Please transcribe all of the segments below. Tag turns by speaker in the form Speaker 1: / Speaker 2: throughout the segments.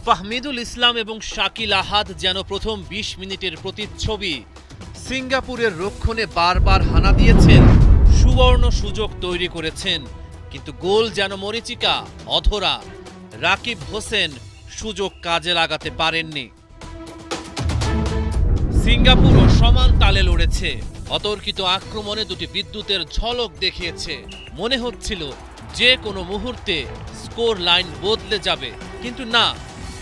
Speaker 1: ফাহমিদুল ইসলাম এবং শাকিল আহাদ যেন প্রথম ২০ মিনিটের প্রতিচ্ছবি। সিঙ্গাপুরের রক্ষণে বারবার হানা দিয়েছেন, সুবর্ণ সুযোগ তৈরি করেছেন, কিন্তু গোল যেন মরীচিকা, অধরা। রাকিব হোসেন সুযোগ কাজে লাগাতে পারেননি। সিঙ্গাপুরও সমান তালে লড়েছে, অতর্কিত আক্রমণে দুটি বিদ্যুতের ঝলক দেখিয়েছে। মনে হচ্ছিল যে কোনো মুহূর্তে স্কোর লাইন বদলে যাবে, কিন্তু না,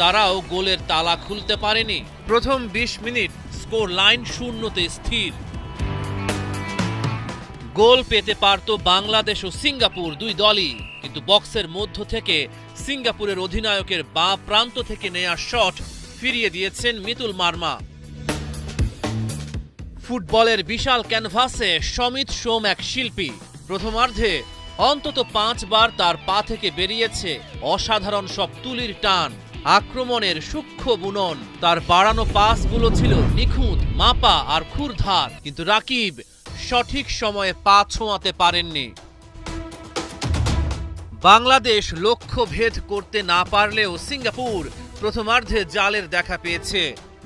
Speaker 1: তারাও গোলের তালা খুলতে পারেনি। প্রথম ২০ মিনিট স্কোর লাইন শূন্যতে স্থির। গোল পেতে পারত বাংলাদেশ ও সিঙ্গাপুর, দুই দলই, কিন্তু বক্সের মধ্য থেকে সিঙ্গাপুরের অধিনায়কের বাঁ প্রান্ত থেকে নেয়া শট ফিরিয়ে দিয়েছেন মিতুল মার্মা। ফুটবলের বিশাল ক্যানভাসে সমিত সোম এক শিল্পী। প্রথমার্ধে অন্তত ৫ বার তার পা থেকে বেরিয়েছে অসাধারণ সব তুলির টান, আক্রমণের সূক্ষ্ম বুনন। তার বাড়ানো পাসগুলো ছিল নিখুঁত, মাপা আর ক্ষুরধার, কিন্তু রাকিব সঠিক সময়ে পা ছোঁয়াতে পারেননি। বাংলাদেশ লক্ষ্য ভেদ করতে না পারলেও সিঙ্গাপুর প্রথমার্ধে জালের দেখা পেয়েছে।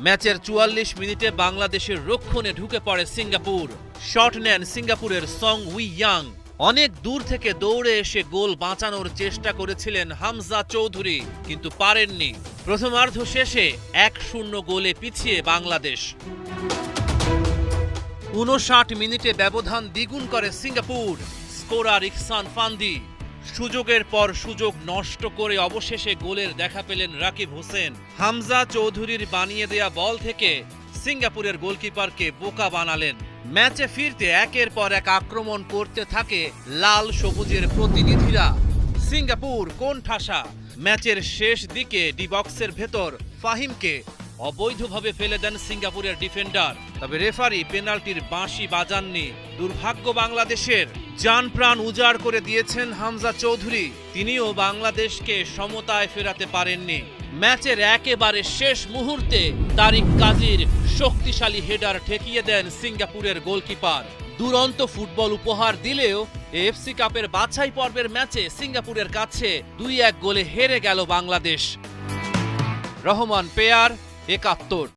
Speaker 1: ম্যাচের ৪৪ মিনিটে বাংলাদেশের রক্ষণে ঢুকে পড়ে সিঙ্গাপুর। শট নেন সিঙ্গাপুরের সং উই ইয়াং। অনেক দূর থেকে দৌড়ে এসে গোল বাঁচানোর চেষ্টা করেছিলেন হামজা চৌধুরী, কিন্তু পারেননি। প্রথমার্ধ শেষে ১-০ গোলে পিছিয়ে বাংলাদেশ। ৫৯ মিনিটে ব্যবধান দ্বিগুণ করে সিঙ্গাপুর। স্কোরার ইহসান ফান্দি সুযোগের পর সুযোগ নষ্ট করে অবশেষে গোলের দেখা পেলেন রাকিব হোসেন। হামজা চৌধুরীর বানিয়ে দেয়া বল থেকে সিঙ্গাপুরের গোলকিপারকে বোকা বানালেন। ম্যাচে ফিরতে একের পর এক আক্রমণ করতে থাকে লাল সবুজের প্রতিনিধিরা। সিঙ্গাপুর কোণঠাসা। ম্যাচের শেষ দিকে ডি বক্সের ভেতর ফাহিমকে অবৈধভাবে ফেলে দেন সিঙ্গাপুরের ডিফেন্ডার, তবে রেফারি পেনাল্টির বাঁশি বাজাননি। দুর্ভাগ্য বাংলাদেশের। জান প্রাণ উজাড় করে দিয়েছেন হামজা চৌধুরী, তিনিও বাংলাদেশকে সমতায় ফেরাতে পারেননি। ম্যাচের একেবারে শেষ মুহূর্তে তারিক কাজীর শক্তিশালী হেডার ঠেকিয়ে দেন সিঙ্গাপুরের গোলকিপার। দুরন্ত ফুটবল উপহার দিলেও এএফসি কাপের বাছাই পর্বের ম্যাচে সিঙ্গাপুরের কাছে ২-১ গোলে হেরে গেল বাংলাদেশ। রহমান পেয়ার, ৭১।